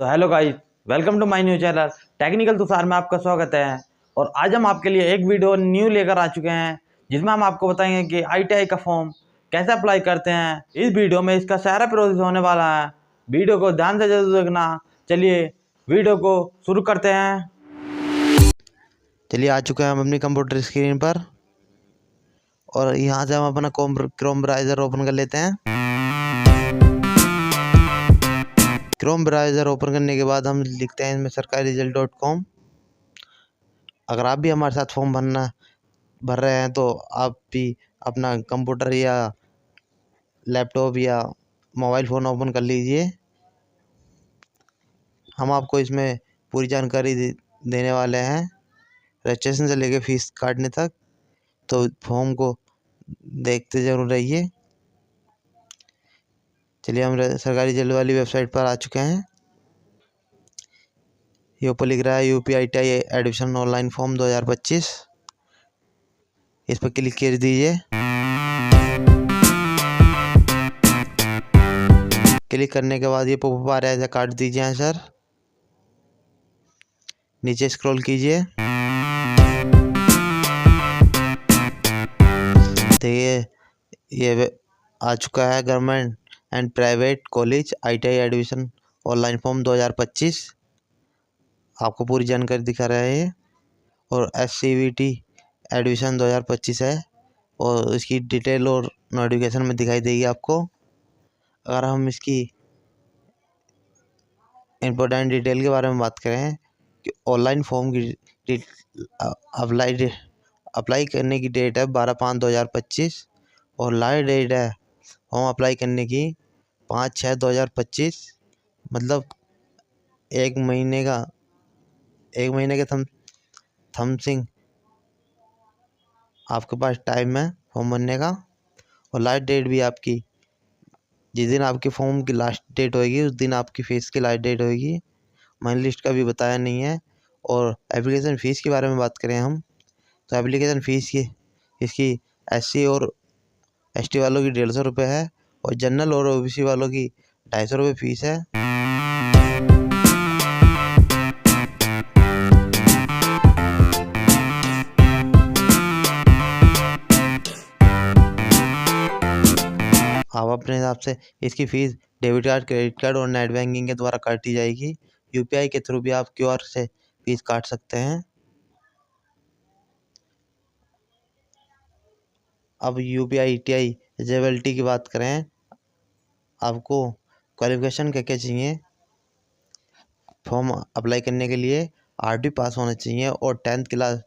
तो hello guys, welcome to my new channel Technical Tushar में आपका स्वागत है। और आज हम आपके लिए एक वीडियो न्यू लेकर आ चुके हैं जिसमें हम आपको बताएंगे कि आईटीआई का फॉर्म कैसे अप्लाई करते हैं। इस वीडियो में इसका सारा प्रोसेस होने वाला है। वीडियो को ध्यान से जरूर देखना। चलिए वीडियो को शुरू करते हैं। चलिए आ चुके हैं हम अपनी कंप्यूटर स्क्रीन पर और यहाँ से हम अपना क्रोम ब्राउज़र ओपन कर लेते हैं। क्रोम ब्राउज़र ओपन करने के बाद हम लिखते हैं इसमें sarkariresult.com। अगर आप भी हमारे साथ फॉर्म भर रहे हैं तो आप भी अपना कंप्यूटर या लैपटॉप या मोबाइल फ़ोन ओपन कर लीजिए। हम आपको इसमें पूरी जानकारी देने वाले हैं, रजिस्ट्रेशन से लेकर फीस काटने तक। तो फॉर्म को देखते ज़रूर रहिए। चलिए हम सरकारी रिजल्ट वाली वेबसाइट पर आ चुके हैं। ये ऊपर लिख रहा है यूपीआईटीआई एडमिशन ऑनलाइन फॉर्म 2025। इस पर क्लिक कर दीजिए। क्लिक करने के बाद ये पॉपअप आ रहा है, ऐसा काट दीजिए आंसर। नीचे स्क्रॉल कीजिए, देखिए ये आ चुका है government and private college ITI admission online form 2025। आपको पूरी जानकारी दिखा रहा है और एससीवीटी एडमिशन 2025 है और इसकी डिटेल और नोटिफिकेशन में दिखाई देगी आपको। अगर हम इसकी इम्पोर्टेंट डिटेल के बारे में बात करें कि ऑनलाइन फॉर्म की अप्लाई करने की डेट है 12/5/2025 और लास्ट डेट है फॉर्म अप्लाई करने की 5/6/2025। मतलब एक महीने के थमसिंग आपके पास टाइम है फॉर्म भरने का। और लास्ट डेट भी आपकी, जिस दिन आपके फॉर्म की लास्ट डेट होगी उस दिन आपकी फ़ीस की लास्ट डेट होगी। मनी लिस्ट का भी बताया नहीं है। और एप्लीकेशन फ़ीस के बारे में बात करें हम तो एप्लीकेशन फ़ीस की इसकी एससी और एसटी वालों की 150 रुपये है और जनरल और ओबीसी वालों की 250 रुपये फ़ीस है। आप अपने हिसाब से इसकी fees debit card, credit card और नेट बैंकिंग के द्वारा काटी जाएगी। यूपीआई के थ्रू भी आप क्यूआर से फ़ीस काट सकते हैं। अब यूपीआईटीआई एलिजिबिलिटी की बात करें, आपको क्वालिफिकेशन क्या क्या चाहिए फॉर्म अप्लाई करने के लिए। 8वीं पास होना चाहिए और 10th क्लास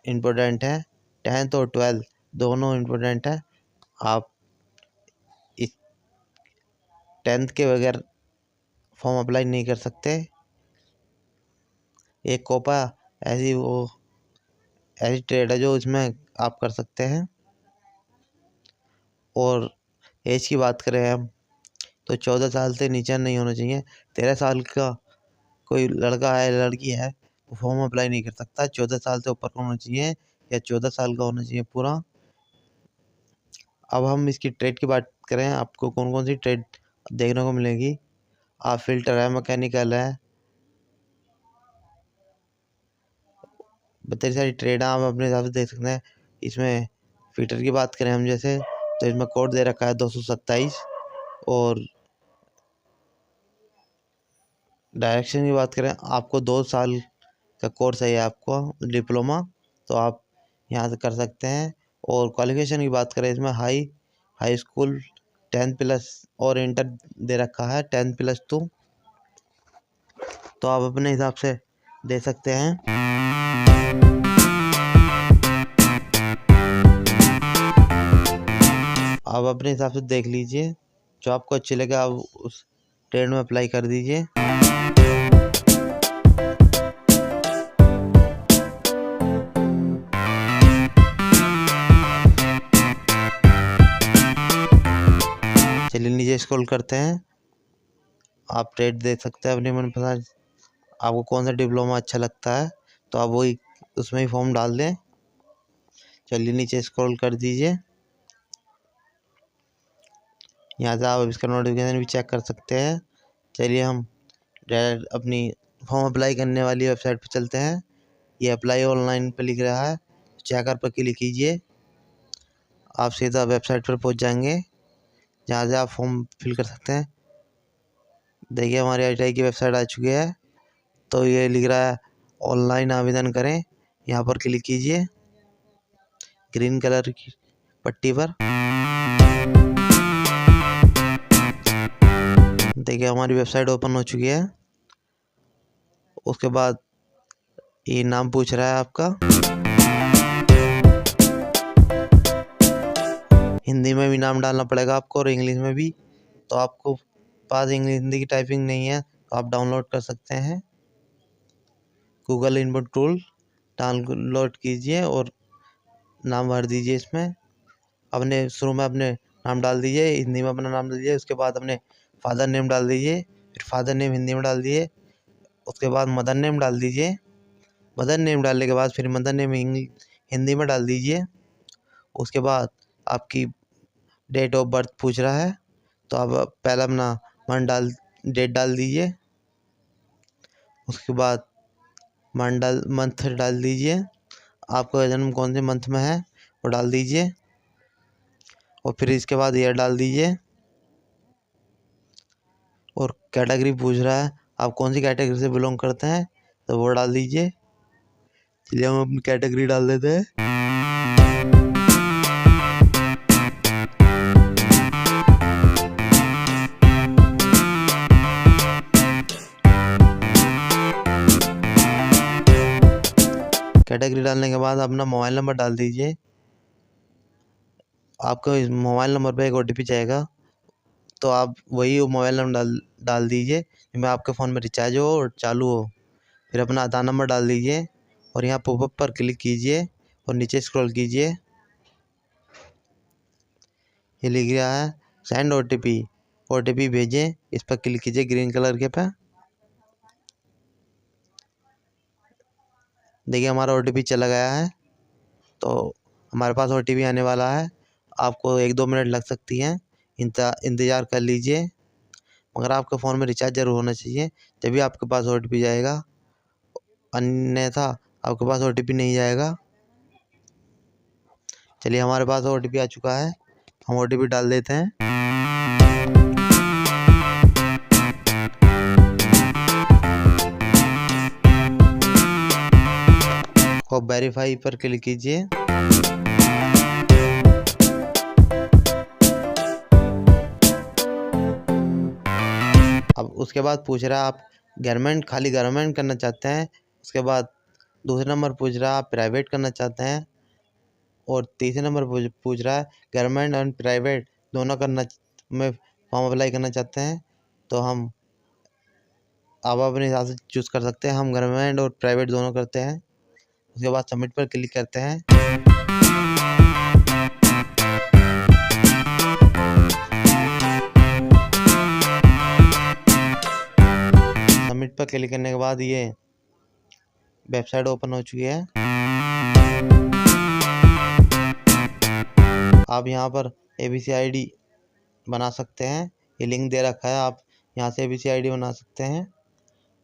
इम्पोर्टेंट है। 10th और 12th दोनों इम्पोर्टेंट है। आप इस 10th के बगैर फॉर्म अप्लाई नहीं कर सकते। एक कोपा ऐसी ट्रेड है जो इसमें आप कर सकते हैं। और एज की बात करें हम तो 14 साल से नीचे नहीं होना चाहिए। 13 साल का कोई लड़का है लड़की है वो फॉर्म अप्लाई नहीं कर सकता। 14 साल से ऊपर होना चाहिए या 14 साल का होना चाहिए पूरा। अब हम इसकी ट्रेड की बात करें, आपको कौन कौन सी ट्रेड देखने को मिलेगी। आप फिल्टर है, मैकेनिकल है, बहुत सारी ट्रेड आप अपने हिसाब से देख सकते हैं। इसमें फिटर की बात करें हम जैसे तो इसमें कोड दे रखा है 227। और डायरेक्शन की बात करें, आपको 2 साल का कोर्स है आपको डिप्लोमा, तो आप यहाँ से कर सकते हैं। और क्वालिफिकेशन की बात करें, इसमें हाई स्कूल 10+ और इंटर दे रखा है 10+2, तो आप अपने हिसाब से दे सकते हैं। आप अपने हिसाब से देख लीजिए, जो आपको अच्छी लगे आप उस ट्रेड में अप्लाई कर दीजिए। चलिए नीचे स्क्रॉल करते हैं, आप ट्रेड देख सकते हैं अपनी मनपसंद। आपको कौन सा डिप्लोमा अच्छा लगता है तो आप वही उसमें ही फॉर्म डाल दें। चलिए नीचे स्क्रॉल कर दीजिए, यहाँ से आप इसका नोटिफिकेशन भी चेक कर सकते हैं। चलिए हम डायरेक्ट अपनी फॉर्म अप्लाई करने वाली वेबसाइट पर चलते हैं। ये अप्लाई ऑनलाइन पर लिख रहा है, चेकर पर क्लिक कीजिए। आप सीधा वेबसाइट पर पहुंच जाएंगे जहां से आप फॉर्म फिल कर सकते हैं। देखिए हमारी ITI की वेबसाइट आ चुकी है। तो ये लिख रहा है ऑनलाइन आवेदन करें, यहाँ पर क्लिक कीजिए ग्रीन कलर की पट्टी पर। देखिए हमारी वेबसाइट ओपन हो चुकी है। उसके बाद ये नाम पूछ रहा है आपका, हिंदी में भी नाम डालना पड़ेगा आपको और इंग्लिश में भी। तो आपको पास इंग्लिश हिंदी की टाइपिंग नहीं है तो आप डाउनलोड कर सकते हैं। गूगल इनपुट टूल डाउनलोड कीजिए और नाम भर दीजिए। इसमें अपने शुरू में अपने नाम डाल दीजिए, हिंदी में अपना नाम डाल दीजिए। उसके बाद अपने फादर नेम डाल दीजिए, फिर फादर नेम हिंदी में डाल दीजिए। उसके बाद मदर नेम डाल दीजिए। मदर नेम डालने के बाद फिर मदर नेम हिंदी में डाल दीजिए। उसके बाद आपकी डेट ऑफ बर्थ पूछ रहा है तो आप पहला अपना डेट डाल दीजिए। उसके बाद मंथ डाल दीजिए, आपका जन्म कौन से मंथ में है वो डाल दीजिए। और फिर इसके बाद ईयर डाल दीजिए। और कैटेगरी पूछ रहा है आप कौन सी कैटेगरी से बिलोंग करते हैं तो वो डाल दीजिए। चलिए हम अपनी कैटेगरी डाल देते हैं। कैटेगरी डालने के बाद अपना मोबाइल नंबर डाल दीजिए। आपको इस मोबाइल नंबर पे एक OTP जाएगा तो आप वही मोबाइल नंबर डाल दीजिए जिसमें आपके फ़ोन में रिचार्ज हो और चालू हो। फिर अपना आधार नंबर डाल दीजिए और यहाँ पॉपअप पर क्लिक कीजिए और नीचे स्क्रॉल कीजिए। ये लिख रहा है सेंड OTP भेजें, इस पर क्लिक कीजिए ग्रीन कलर के पे। देखिए हमारा OTP चला गया है। तो हमारे पास OTP आने वाला है। आपको 1-2 मिनट लग सकती हैं, इंतज़ार कर लीजिए। मगर आपके फ़ोन में रिचार्ज ज़रूर होना चाहिए तभी आपके पास OTP जाएगा, अन्यथा आपके पास OTP नहीं जाएगा। चलिए हमारे पास OTP आ चुका है, हम OTP डाल देते हैं। और वेरीफाई पर क्लिक कीजिए। अब उसके बाद पूछ रहा है आप खाली गवर्नमेंट करना चाहते हैं। उसके बाद दूसरे नंबर पूछ रहा है आप प्राइवेट करना चाहते हैं। और तीसरे नंबर पूछ रहा है गवर्नमेंट और प्राइवेट दोनों करना में फॉर्म अप्लाई करना चाहते हैं। तो आप अपने हिसाब से चूज़ कर सकते हैं। हम गवर्नमेंट और प्राइवेट दोनों करते हैं। उसके बाद सबमिट पर क्लिक करते हैं। सबमिट पर क्लिक करने के बाद ये वेबसाइट ओपन हो चुकी है। आप यहाँ पर ABC ID बना सकते हैं, ये लिंक दे रखा है, आप यहाँ से ABC ID बना सकते हैं।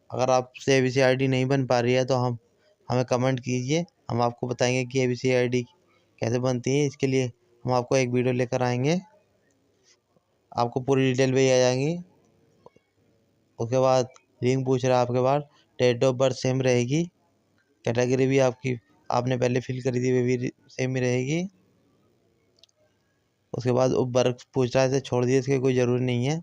अगर आपसे ABC ID नहीं बन पा रही है तो हमें कमेंट कीजिए, हम आपको बताएंगे कि ABC ID कैसे बनती है। इसके लिए हम आपको एक वीडियो लेकर आएंगे, आपको पूरी डिटेल भी आ जाएंगी। उसके बाद लिंक पूछ रहा है आपके पास, डेट ऑफ बर्थ सेम रहेगी, कैटेगरी भी आपने पहले फिल करी थी वो भी सेम ही रहेगी। उसके बाद वर्क पूछ रहा है, इसे छोड़ दिए, इसकी कोई ज़रूरी नहीं है।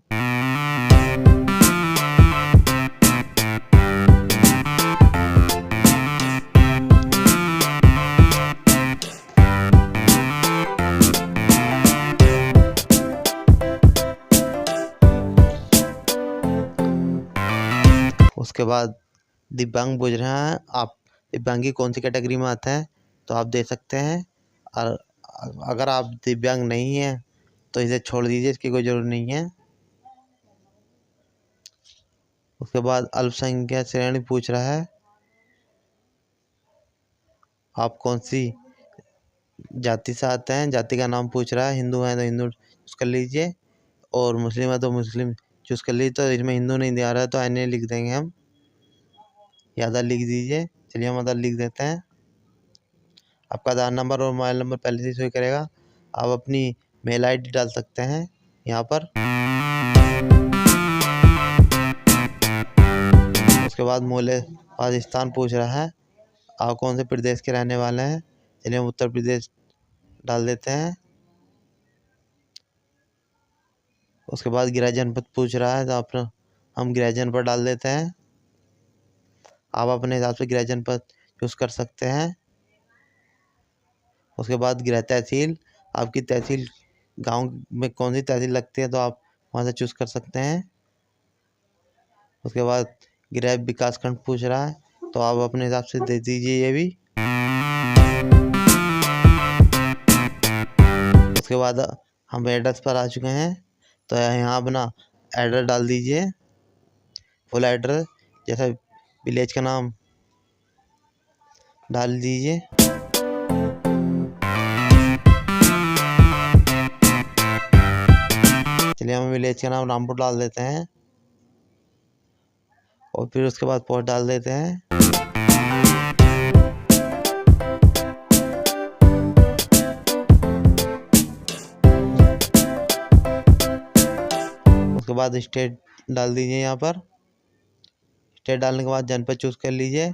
उसके बाद दिव्यांग पूछ रहे हैं आप दिव्यांगी कौन सी कैटेगरी में आते हैं तो आप दे सकते हैं। और अगर आप दिव्यांग नहीं हैं तो इसे छोड़ दीजिए, इसकी कोई ज़रूरत नहीं है। उसके बाद अल्पसंख्यक श्रेणी पूछ रहा है आप कौन सी जाति से आते हैं, जाति का नाम पूछ रहा है। हिंदू हैं तो हिंदू चूज़ कर लीजिए और मुस्लिम है तो मुस्लिम चूज़ कर लीजिए। तो इसमें हिंदू नहीं आ रहा है तो NA लिख देंगे हम, या अदर लिख दीजिए। चलिए हम अदर लिख देते हैं। आपका आधार नंबर और मोबाइल नंबर पहले से शो करेगा। आप अपनी मेल ID डाल सकते हैं यहाँ पर। उसके बाद मूल्य स्थान पूछ रहा है, आप कौन से प्रदेश के रहने वाले हैं। चलिए हम उत्तर प्रदेश डाल देते हैं। उसके बाद गृह जनपद पूछ रहा है, तो अपना हम गृह जनपद डाल देते हैं। आप अपने हिसाब से गृह जनपद चूज़ कर सकते हैं। उसके बाद गृह तहसील, आपकी तहसील गांव में कौन सी तहसील लगती है तो आप वहां से चूज़ कर सकते हैं। उसके बाद गृह विकास खंड पूछ रहा है, तो आप अपने हिसाब से दे दीजिए ये भी। उसके बाद हम एड्रेस पर आ चुके हैं, तो यहाँ अपना एड्रेस डाल दीजिए, फुल एड्रेस, जैसे विलेज का नाम डाल दीजिए। चलिए हम विलेज का नाम रामपुर डाल देते हैं और फिर उसके बाद पोस्ट डाल देते हैं। उसके बाद स्टेट डाल दीजिए। यहाँ पर स्टेट डालने के बाद जनपद चूज़ कर लीजिए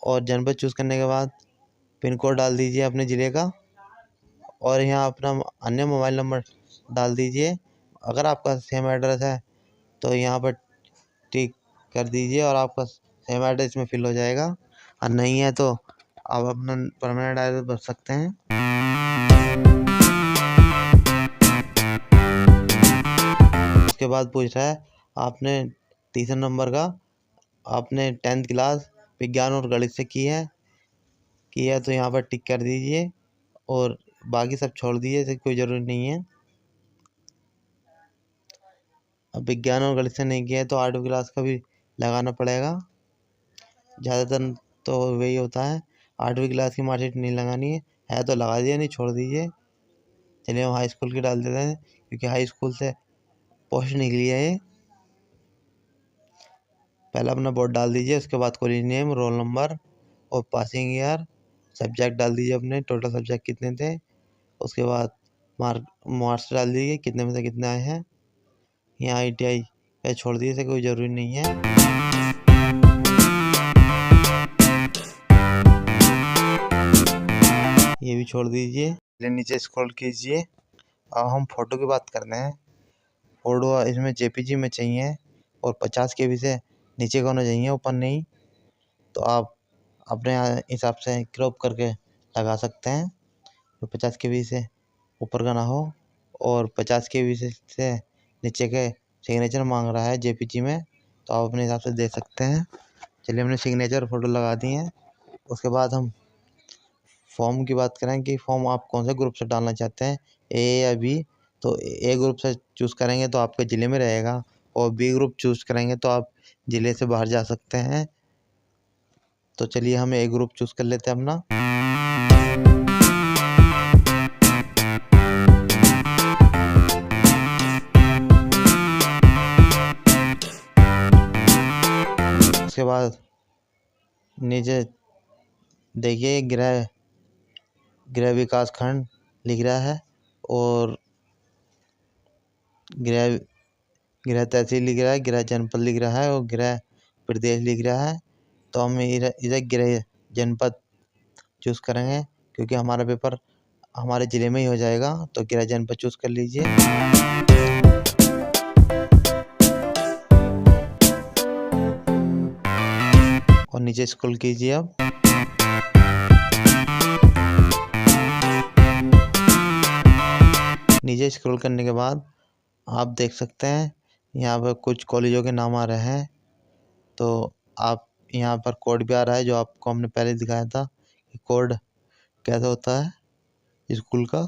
और जनपद चूज़ करने के बाद पिन कोड डाल दीजिए अपने ज़िले का और यहाँ अपना अन्य मोबाइल नंबर डाल दीजिए। अगर आपका सेम एड्रेस है तो यहाँ पर टिक कर दीजिए और आपका सेम एड्रेस में फिल हो जाएगा, और नहीं है तो आप अपना परमानेंट एड्रेस भर सकते हैं। उसके बाद पूछ रहा है आपने तीसरे नंबर का आपने 10th क्लास विज्ञान और गणित से की है तो यहाँ पर टिक कर दीजिए और बाकी सब छोड़ दीजिए, इससे कोई ज़रूरी नहीं है। अब विज्ञान और गणित से नहीं किया है तो 8वीं क्लास का भी लगाना पड़ेगा। ज़्यादातर तो वही होता है, 8वीं क्लास की मार्कशीट नहीं लगानी है तो लगा दीजिए, नहीं छोड़ दीजिए। चलिए हम हाई स्कूल की डाल देते हैं क्योंकि हाई स्कूल से पोस्ट निकली है ये। पहले अपना बोर्ड डाल दीजिए, उसके बाद कॉलेज नेम, रोल नंबर और पासिंग ईयर, सब्जेक्ट डाल दीजिए अपने, टोटल सब्जेक्ट कितने थे। उसके बाद मार्क्स डाल दीजिए, कितने में से कितने आए हैं। यहाँ ITI पे छोड़ दीजिए, इसे कोई ज़रूरी नहीं है। ये भी छोड़ दीजिए। नीचे स्क्रॉल कीजिए। अब हम फ़ोटो की बात करते हैं। फ़ोटो इसमें JPG में चाहिए और 50 KB से नीचे का होना चाहिए, ऊपर नहीं। तो आप अपने हिसाब से क्रॉप करके लगा सकते हैं, तो 50 KB से ऊपर का ना हो और 50 KB से नीचे के सिग्नेचर मांग रहा है JPG में, तो आप अपने हिसाब से दे सकते हैं। चलिए हमने सिग्नेचर फ़ोटो लगा दी हैं। उसके बाद हम फॉर्म की बात करें कि फॉर्म आप कौन से ग्रुप से डालना चाहते हैं, A या B। तो A ग्रुप से चूज़ करेंगे तो आपके ज़िले में रहेगा और B ग्रुप चूज़ करेंगे तो आप ज़िले से बाहर जा सकते हैं। तो चलिए हम A ग्रुप चूज़ कर लेते हैं अपना। उसके बाद नीचे देखिए गृह विकास खंड लिख रहा है और गृह तहसील लिख रहा है, गृह जनपद लिख रहा है और गृह प्रदेश लिख रहा है। तो हम इधर गृह जनपद चूज़ करेंगे क्योंकि हमारा पेपर हमारे ज़िले में ही हो जाएगा, तो गृह जनपद चूज़ कर लीजिए। और नीचे स्क्रॉल कीजिए। अब नीचे स्क्रॉल करने के बाद आप देख सकते हैं यहाँ पर कुछ कॉलेजों के नाम आ रहे हैं, तो आप यहाँ पर कोड भी आ रहा है जो आपको हमने पहले दिखाया था कि कोड कैसा होता है स्कूल का।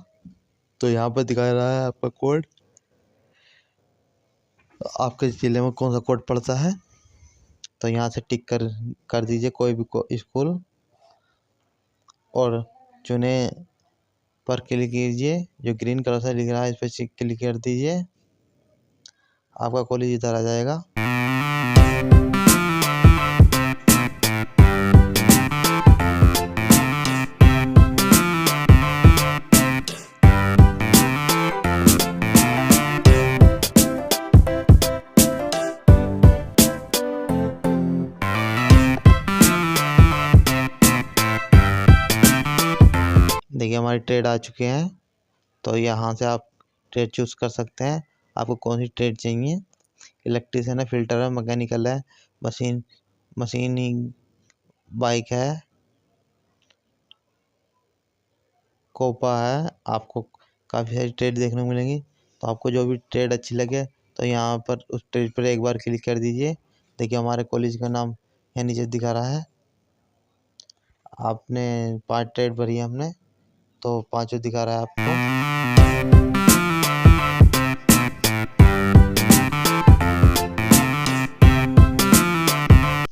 तो यहाँ पर दिखा रहा है आपका कोड, आपके ज़िले में कौन सा कोड पड़ता है। तो यहाँ से टिक कर दीजिए कोई भी स्कूल और चुने पर क्लिक कीजिए। जो ग्रीन कलर से लिख रहा है इस पर क्लिक कर दीजिए। आपका कॉलेज इधर आ जाएगा। देखिए हमारी ट्रेड आ चुके हैं, तो यहाँ से आप ट्रेड चूज़ कर सकते हैं आपको कौन सी ट्रेड चाहिए। इलेक्ट्रिशियन है, फिल्टर है, मैकेनिकल है, मशीनिंग, बाइक है, कोपा है। आपको काफ़ी सारी ट्रेड देखने को मिलेंगी, तो आपको जो भी ट्रेड अच्छी लगे तो यहाँ पर उस ट्रेड पर एक बार क्लिक कर दीजिए। देखिए हमारे कॉलेज का नाम यहाँ नीचे दिखा रहा है। आपने 5 ट्रेड भरी है हमने, तो 5 दिखा रहा है आपको।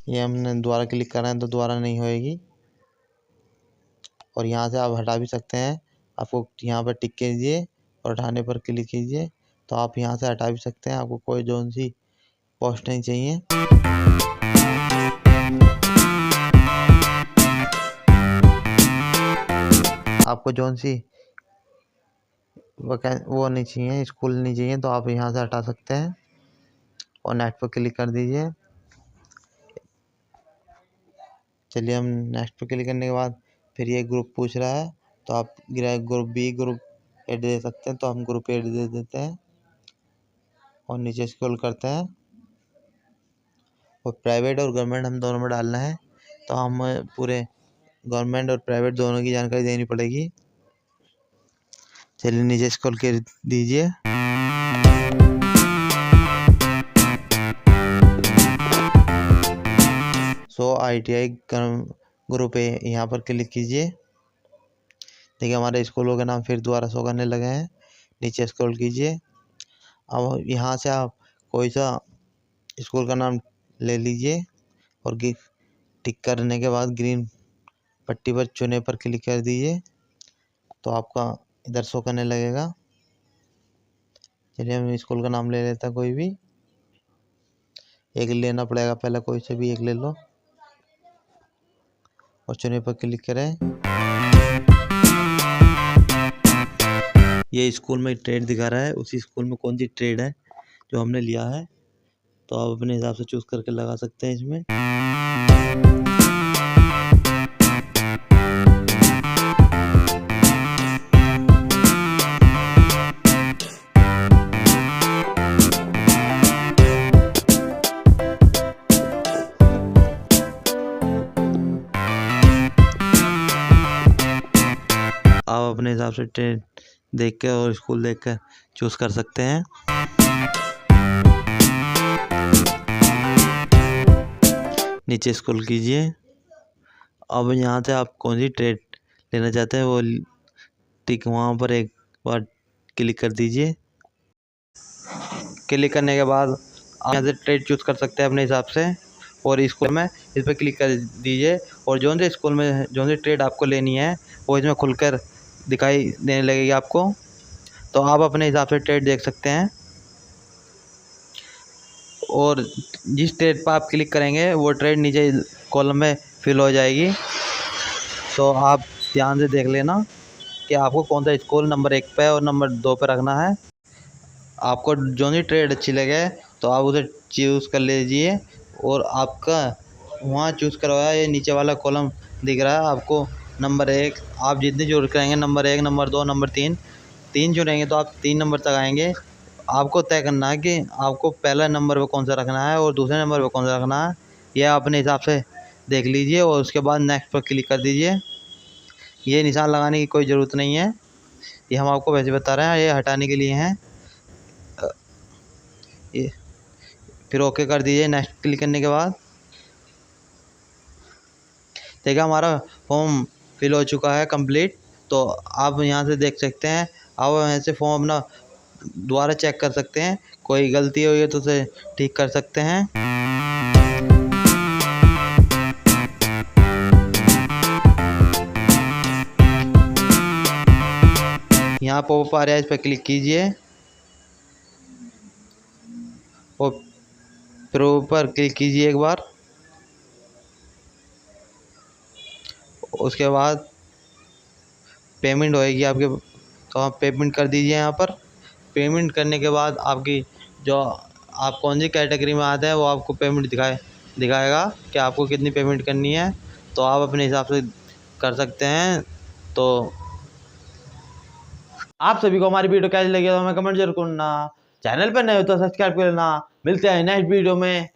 ये हमने दोबारा क्लिक करा है तो दोबारा नहीं होएगी, और यहाँ से आप हटा भी सकते हैं। आपको यहाँ पर टिक कीजिए और हटाने पर क्लिक कीजिए, तो आप यहाँ से हटा भी सकते हैं। आपको कोई जोन सी पोस्ट नहीं चाहिए। आपको जोन सी वो नहीं चाहिए, स्कूल नहीं चाहिए, तो आप यहाँ से हटा सकते हैं और नेक्स्ट पर क्लिक कर दीजिए। चलिए हम नेक्स्ट पर क्लिक करने के बाद फिर ये ग्रुप पूछ रहा है, तो आप ग्रुप बी, ग्रुप ए दे सकते हैं, तो हम ग्रुप ए दे देते हैं और नीचे स्क्रॉल करते हैं। और प्राइवेट और गवर्नमेंट हम दोनों में डालना है, तो हम पूरे गवर्नमेंट और प्राइवेट दोनों की जानकारी देनी पड़ेगी। चलिए नीचे स्क्रॉल कर दीजिए। सो ITI ग्रुप ए यहाँ पर क्लिक कीजिए। देखिए हमारे स्कूलों के नाम फिर दोबारा शो करने लगे हैं। नीचे स्क्रॉल कीजिए। अब यहाँ से आप कोई सा स्कूल का नाम ले लीजिए और टिक करने के बाद ग्रीन पट्टी पर चुने पर क्लिक कर दीजिए, तो आपका इधर शो करने लगेगा। चलिए हम स्कूल का नाम ले लेते हैं, कोई भी एक लेना पड़ेगा, पहले कोई से भी एक ले लो और चुने पर क्लिक करें। ये स्कूल में ट्रेड दिखा रहा है, उसी स्कूल में कौन सी ट्रेड है जो हमने लिया है, तो आप अपने हिसाब से चूज करके लगा सकते हैं इसमें। आप अपने हिसाब से ट्रेड देख के और स्कूल देख कर चूज कर सकते हैं। नीचे स्क्रॉल कीजिए। अब यहाँ से आप कौन सी ट्रेड लेना चाहते हैं वो टिक वहाँ पर एक बार क्लिक कर दीजिए। क्लिक करने के बाद आप यहाँ से ट्रेड चूज कर सकते हैं अपने हिसाब से, और स्कूल में इस पर क्लिक कर दीजिए, और जो से स्कूल में जो सी ट्रेड आपको लेनी है वो इसमें खुलकर दिखाई देने लगेगी आपको, तो आप अपने हिसाब से ट्रेड देख सकते हैं। और जिस ट्रेड पर आप क्लिक करेंगे वो ट्रेड नीचे कॉलम में फिल हो जाएगी, तो आप ध्यान से देख लेना कि आपको कौन सा स्कूल नंबर 1 पे और नंबर 2 पे रखना है। आपको जो सी ट्रेड अच्छी लगे तो आप उसे चूज़ कर लीजिए, और आपका वहाँ चूज़ करवाया ये नीचे वाला कॉलम दिख रहा है आपको नंबर 1, आप जितनी चूज़ करेंगे नंबर 1, नंबर 2, नंबर 3 चुनेंगे तो आप 3 नंबर तक आएंगे। आपको तय करना है कि आपको पहला नंबर पे कौन सा रखना है और दूसरे नंबर पे कौन सा रखना है, यह अपने हिसाब से देख लीजिए, और उसके बाद नेक्स्ट पर क्लिक कर दीजिए। ये निशान लगाने की कोई ज़रूरत नहीं है, ये हम आपको वैसे बता रहे हैं, ये हटाने के लिए हैं। ये फिर ओके कर दीजिए नेक्स्ट क्लिक करने के बाद। देखिए हमारा फॉर्म फिल हो चुका है कंप्लीट, तो आप यहाँ से देख सकते हैं। आप यहाँ से फॉर्म अपना दोबारा चेक कर सकते हैं, कोई गलती हुई है तो उसे ठीक कर सकते हैं। यहाँ पॉपअप आ रहा है, इस पर क्लिक कीजिए और प्रो पर क्लिक कीजिए एक बार। उसके बाद पेमेंट होएगी आपके, तो आप पेमेंट कर दीजिए यहाँ पर। पेमेंट करने के बाद आपकी जो आप कौन सी कैटेगरी में आते हैं वो आपको पेमेंट दिखाएगा कि आपको कितनी पेमेंट करनी है, तो आप अपने हिसाब से कर सकते हैं। तो आप सभी को हमारी वीडियो कैसी लगी तो हमें कमेंट जरूर करना। चैनल पर नए हो तो सब्सक्राइब कर लेना। मिलते हैं नेक्स्ट वीडियो में।